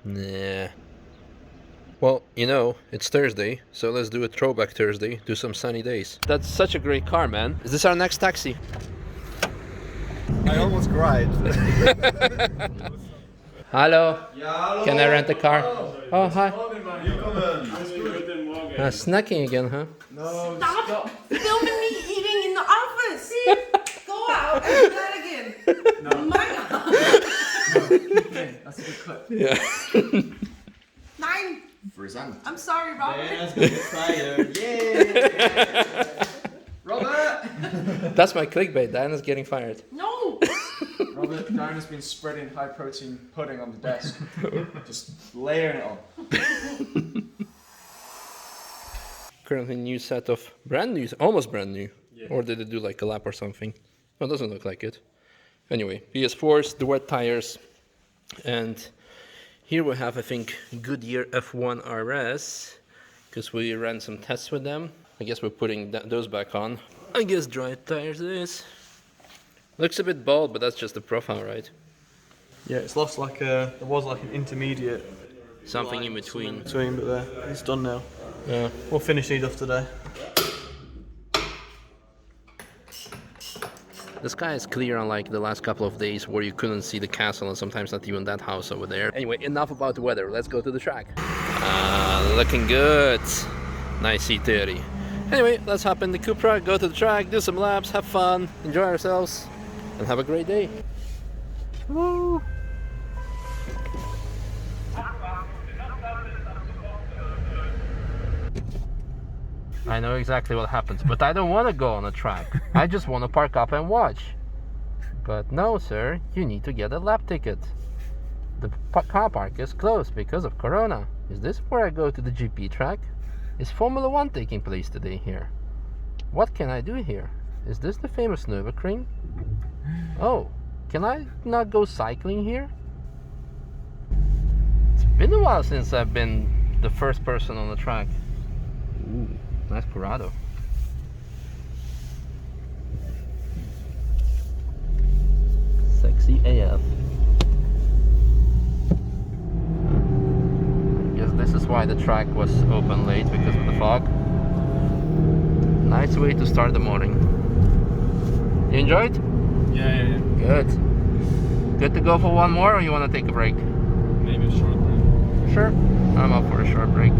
Nah. Well, you know, it's Thursday, so let's do a throwback Thursday, do some sunny days. That's such a great car, man. Is this our next taxi? I almost cried. Hello. Can I rent a car? Oh, hi. Snacking again, huh? No, Stop filming me eating in the office. Go out and do that again. No. My God. Okay, that's a good clip. Yeah. Nine. Versand. I'm sorry, Robert. There's the fire. Yeah. Robert. That's my clickbait. Diana's getting fired. No. Robert, Diana's been spreading high protein pudding on the desk. Just layering it on. Currently new set of brand new, almost brand new. Yeah. Or did it do like a lap or something? Well, it doesn't look like it. Anyway, PS4s, the wet tires, and here we have, I think, Goodyear F1 RS, because we ran some tests with them. I guess we're putting those back on. I guess dry tires it is. Looks a bit bald, but that's just the profile, right? Yeah, it's lost like there was like an intermediate Something in between. but there, it's done now. Yeah. We'll finish these off today. The sky is clear, unlike the last couple of days where you couldn't see the castle and sometimes not even that house over there. Anyway, enough about the weather. Let's go to the track. Looking good. Nice E30. Anyway, let's hop in the Cupra, go to the track, do some laps, have fun, enjoy ourselves, and have a great day. Woo! I know exactly what happens, but I don't want to go on a track. I just want to park up and watch. But no, sir, you need to get a lap ticket. The car park is closed because of Corona. Is this where I go to the GP track? Is Formula 1 taking place today here? What can I do here? Is this the famous Nürburgring? Oh, can I not go cycling here? It's been a while since I've been the first person on the track. Ooh. Nice Corrado. Sexy AF. I guess this is why the track was open late, because of the fog. Nice way to start the morning. You enjoyed? Yeah. Good. Good to go for one more, or you want to take a break? Maybe a short break. Sure. I'm up for a short break.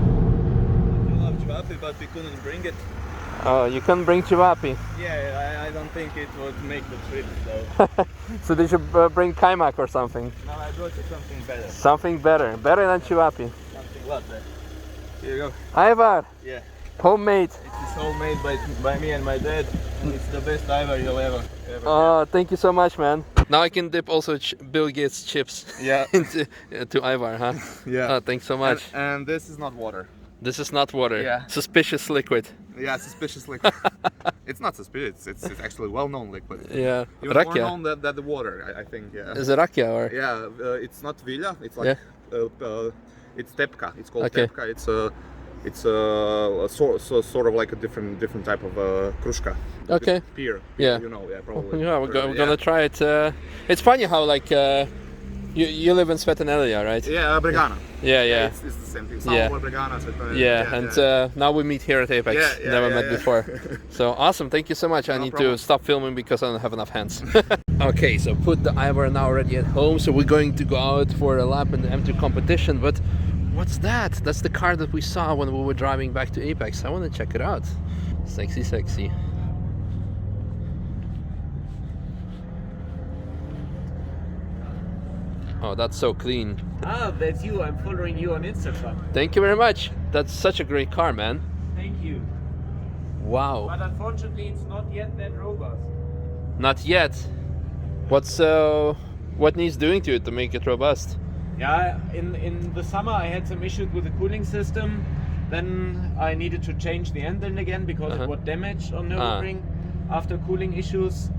But we couldn't bring it. Oh, you couldn't bring Chivapi. Yeah, I don't think it would make the trip though. So did you bring Kaimak or something? No, I brought you something better. Something better. Better than Chivapi. Something what better. Here you go. Ivar. Yeah. Homemade. It is homemade by me and my dad. And it's the best Ivar you'll ever Oh, thank you so much, man. Now I can dip also Bill Gates chips Yeah. into to Ivar, huh? Yeah. Oh, thanks so much. And this is not water. This is not water. Yeah. Suspicious liquid. Yeah, suspicious liquid. It's not suspicious, it's actually well-known liquid. Yeah. Even more Rakia. known than the water, I think, yeah. Is it rakia or? Yeah, it's not Vilja, it's like, it's Tepka, it's called Okay. Tepka, it's sort of like a different type of krushka. Okay. Beer. Yeah. You know, yeah, probably. Yeah, we're gonna try it. It's funny how like you live in Sreten area, right? Yeah, Bregana. Yeah. It's the same thing. Yeah. Samobor, Bregana, Sreten. Yeah, and now we meet here at Apex. Yeah, Never met yeah. before. So awesome, thank you so much. I No need problem. to stop filming because I don't have enough hands. Okay, so put the Ivar now already at home. So we're going to go out for a lap in the M2 competition. But what's that? That's the car that we saw when we were driving back to Apex. I want to check it out. Sexy, sexy. Oh, that's so clean. Ah, that's you. I'm following you on Instagram. Thank you very much. That's such a great car, man. Thank you. Wow. But unfortunately, it's not yet that robust. Not yet. What needs doing to it to make it robust? Yeah, in the summer I had some issues with the cooling system. Then I needed to change the engine again because it was damaged on Nürburgring after cooling issues.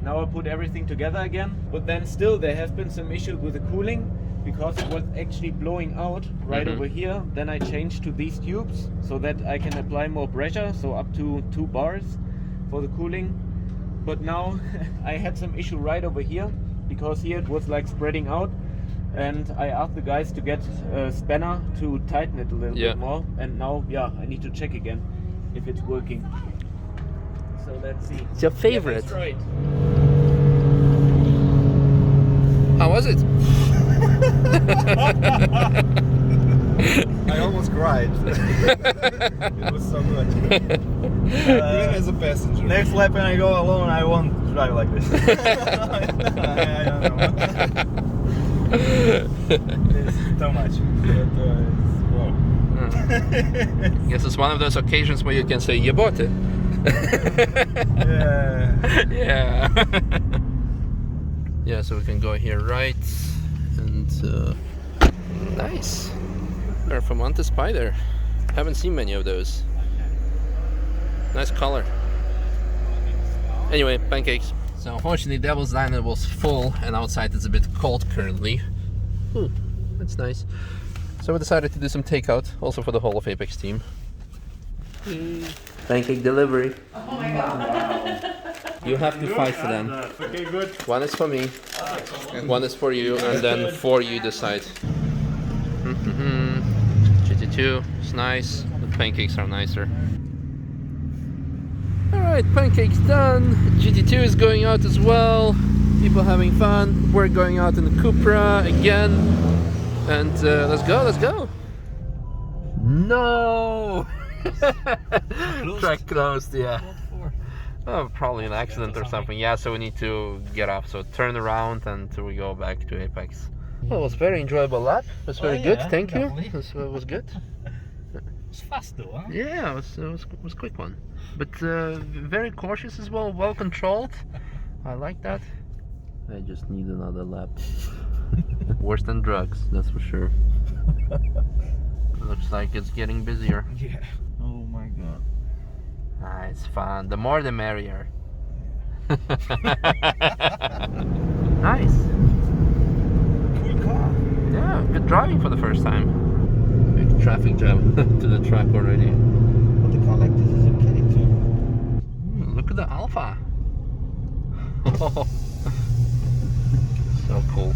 Now I put everything together again. But then still there have been some issues with the cooling because it was actually blowing out right over here. Then I changed to these tubes so that I can apply more pressure, so up to 2 bars for the cooling. But now I had some issue right over here because here it was like spreading out. and I asked the guys to get a spanner to tighten it a little bit more. And now, yeah, I need to check again if it's working. So let's see. It's your favorite. Yeah, right. How was it? I almost cried. It was so good. Even as a passenger. Next lap when I go alone, I won't drive like this. I don't know. It's too much. Guess it's one of those occasions where you can say you bought it. Yeah. Yeah. Yeah, so we can go here right and nice. Performante Spider. Haven't seen many of those. Nice color. Anyway, pancakes. So unfortunately Devil's Diner was full and outside it's a bit cold currently. Ooh, that's nice. So we decided to do some takeout also for the whole of Apex team. Pancake delivery. Oh my god. You have to fight for them. Okay, good. One is for me, one is for you, and then for you decide. GT2 is nice, the pancakes are nicer. Alright, pancakes done. GT2 is going out as well. People having fun. We're going out in the Cupra again. And let's go, let's go. No! Track closed, yeah. Oh, probably an accident or something. Yeah, so we need to get off. So turn around and we go back to Apex. Well, it was a very enjoyable lap. It was very good. Thank you. It was good. It's fast though, huh? Yeah, it was a quick one. But very cautious as well. Well controlled. I like that. I just need another lap. Worse than drugs, that's for sure. Looks like it's getting busier. Yeah. Oh my god. Ah, it's fun. The more the merrier. Nice. Cool car. Yeah, good driving for the first time. Big traffic jam to the track already. But the car like this is okay too. Look at the Alpha. So cool.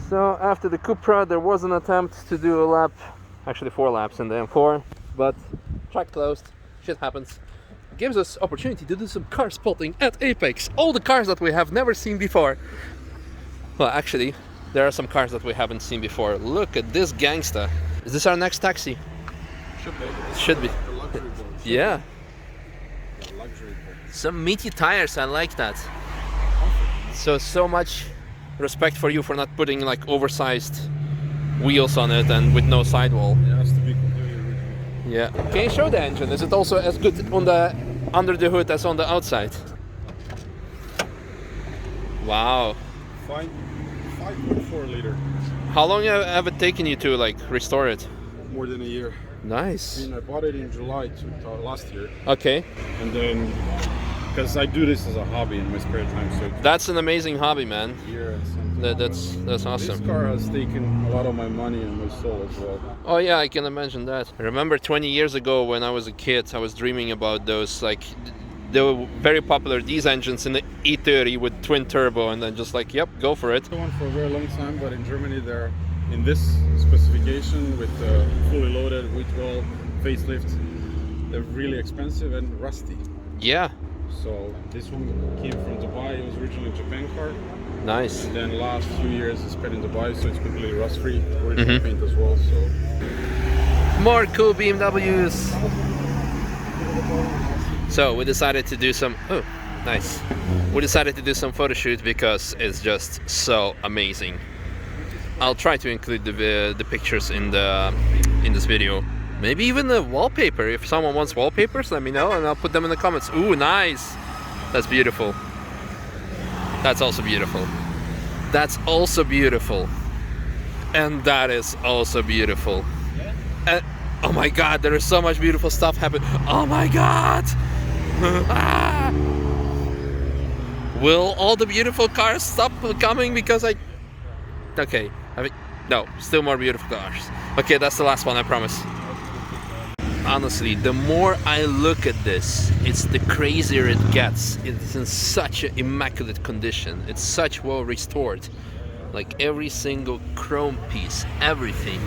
So after the Cupra there was an attempt to do a lap, actually 4 laps in the M4, but track closed, shit happens. Gives us opportunity to do some car spotting at Apex. All the cars that we have never seen before. Well, actually, there are some cars that we haven't seen before. Look at this gangsta. Is this our next taxi? Should be. Should be. The luxury boat. Yeah. The luxury boat. Some meaty tires, I like that. So much respect for you for not putting like oversized wheels on it and with no sidewall. It has to be completely original. Yeah. Can you show the engine? Is it also as good on the under the hood as on the outside? Wow. 5.4 liter. How long have it taken you to like restore it? More than a year. Nice. I bought it in July last year. Okay. And then, because I do this as a hobby in my spare time, so it's That's an amazing hobby, man. a year and something. That's This awesome. car has taken a lot of my money and my soul as well. Oh yeah, I can imagine that. I remember 20 years ago when I was a kid, I was dreaming about those like they were very popular, these engines in the E30 with twin turbo, and then just like, yep, go for it. I one for a very long time, but in Germany they're in this specification with fully loaded V12 facelift. They're really expensive and rusty. Yeah, So this one came from Dubai. It was originally a Japan car. nice. And then last few years it's been in Dubai, so it's completely rust-free. Original paint as well. So More cool BMWs. So we decided to do some, oh, nice. We decided to do some photo shoot because it's just so amazing. I'll try to include the pictures in this video. Maybe even the wallpaper. If someone wants wallpapers, let me know and I'll put them in the comments. Ooh, nice. That's beautiful. That's also beautiful. That's also beautiful. And that is also beautiful. And, oh my god, there is so much beautiful stuff happening. Oh my god! Ah! Will all the beautiful cars stop coming because I... Okay, no, still more beautiful cars. Okay, that's the last one, I promise. honestly, the more I look at this, it's the crazier it gets. It's in such an immaculate condition. It's such well restored. Like every single chrome piece, everything.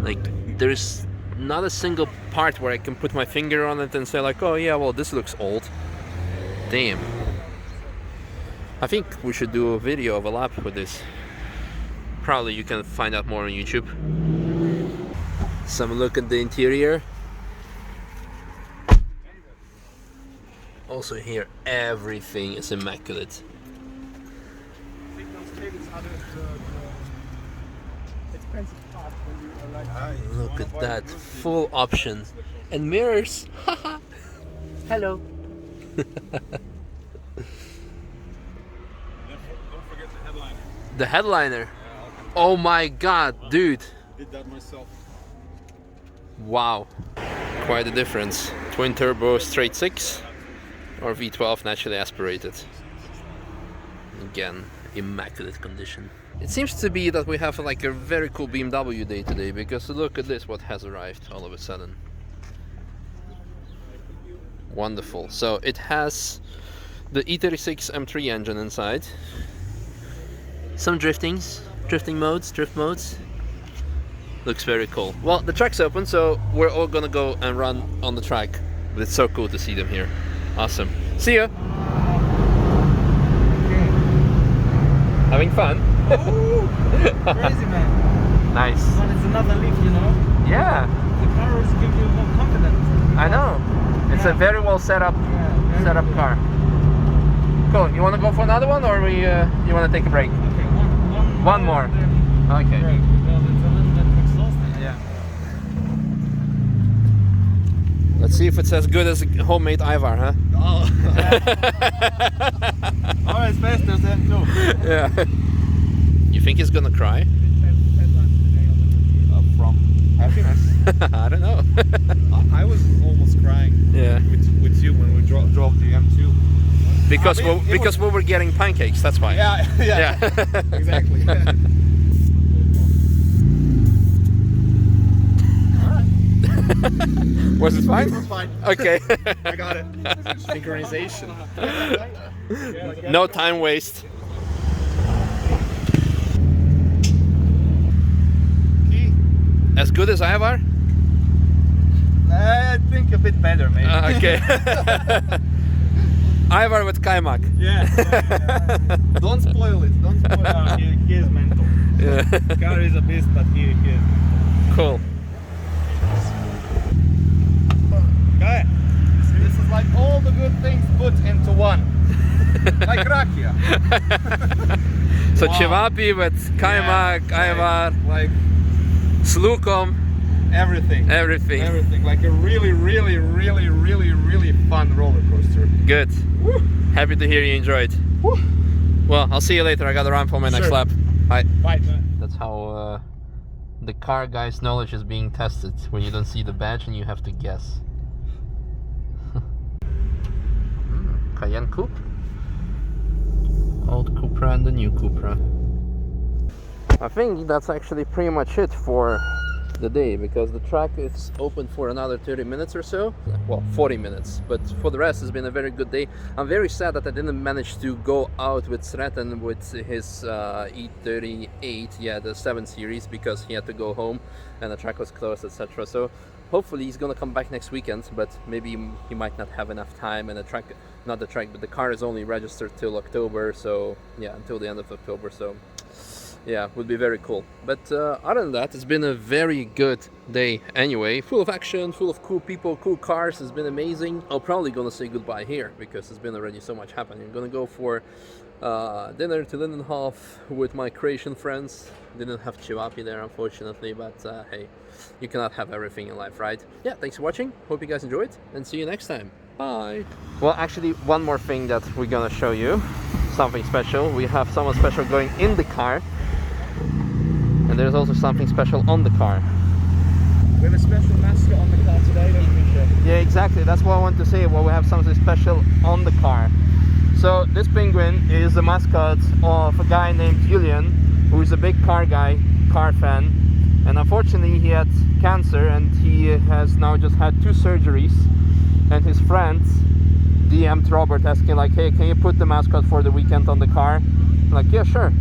Like there's not a single part where I can put my finger on it and say like, oh yeah, well this looks old. Damn. I think we should do a video of a lap with this. Probably you can find out more on YouTube. Some look at the interior. Also here, everything is immaculate. Look at that, full options. And mirrors. Hello. Don't forget the headliner. The headliner. Oh my god, dude. Did that myself. Wow. Quite a difference. Twin turbo straight 6 or V12 naturally aspirated. Again, immaculate condition. It seems to be that we have like a very cool BMW day today, because look at this, what has arrived all of a sudden. Wonderful. So it has the E36 M3 engine inside. Some drift modes. Looks very cool. Well, the track's open, so we're all gonna go and run on the track. But it's so cool to see them here. Awesome. See ya! Having fun? Oh, crazy man. Nice. But it's another leaf, you know? Yeah, The cars give you more confidence. I know. It's a very well set up car. Cool. You want to go for another one, or you want to take a break? Okay, One more. Okay. Break, because it's a little bit exhausting. Yeah. Let's see if it's as good as homemade Ivar, huh? Oh. Oh, it's faster than too. Yeah. You think he's gonna cry? From happiness. I don't know. I was almost crying. Yeah. With you when we drove the M2. Because I mean, we were getting pancakes. That's why. Yeah. Exactly. Was it fine? It was fine. Okay. I got it. Synchronization. No time waste. Key. As good as Ivar? I think a bit better, maybe. Okay. Ivar with kaimak. Yeah. Don't spoil it. Don't spoil it. He is mental. Yeah. Car is a beast, but he is. Cool. Okay. This is like all the good things put into one. Like rakia. So Wow. Cevapi with kaimak, Yeah, Ivar, like slukom, everything. everything. Everything. Like a really fun roller coaster. Good. Woo. Happy to hear you enjoyed. Woo. Well, I'll see you later. I gotta run for my next Sure. lap. Bye. Bye. That's how the car guy's knowledge is being tested, when you don't see the badge and you have to guess. Cayenne Coupe. Old Cupra and the new Cupra. I think that's actually pretty much it for the day, because the track is open for another 30 minutes or so. Well, 40 minutes, but for the rest it's been a very good day. I'm very sad that I didn't manage to go out with Sreten with his E38, yeah, the 7 Series, because he had to go home and the track was closed, etc. So hopefully he's gonna come back next weekend, but maybe he might not have enough time, and the track, not the track, but the car is only registered till October, so yeah, until the end of October, so yeah, would be very cool. But other than that, it's been a very good day anyway, full of action, full of cool people, cool cars. It's been amazing. I'm probably gonna say goodbye here, because there's been already so much happening. I'm gonna go for dinner to Lindenhof with my Croatian friends. Didn't have Cevapi there, unfortunately, but hey, you cannot have everything in life, right? Yeah, thanks for watching. Hope you guys enjoyed, and see you next time. Bye. Well, actually, one more thing that we're gonna show you, something special. We have someone special going in the car, and there's also something special on the car. We have a special mascot on the car today, don't we, Misha? Yeah, exactly. That's what I want to say. Well, we have something special on the car. So this penguin is the mascot of a guy named Julian, who is a big car guy, car fan, and unfortunately he had cancer, and he has now just had 2 surgeries. And his friends DM'd Robert asking like, hey, can you put the mascot for the weekend on the car? I'm like, yeah, sure.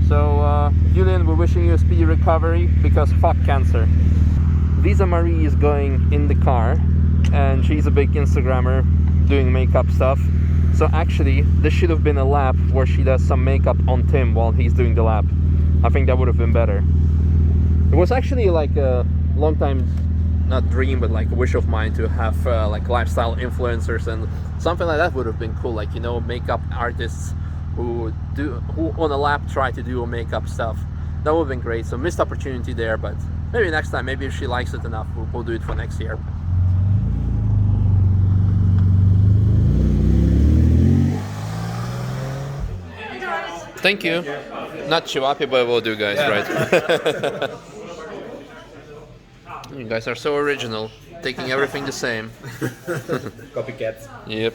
So Julian, we're wishing you a speedy recovery, because fuck cancer. Lisa Marie is going in the car, and she's a big Instagrammer doing makeup stuff. So actually this should have been a lap where she does some makeup on Tim while he's doing the lap. I think that would have been better. It was actually like a long time, not dream, but like a wish of mine to have like lifestyle influencers, and something like that would have been cool. Like, you know, makeup artists who on a lap try to do makeup stuff. That would have been great. So missed opportunity there, but maybe next time. Maybe if she likes it enough, we'll do it for next year. Thank you. Not chihuahua, but we'll do, guys, right? You guys are so original, taking everything the same. Copycats. Yep.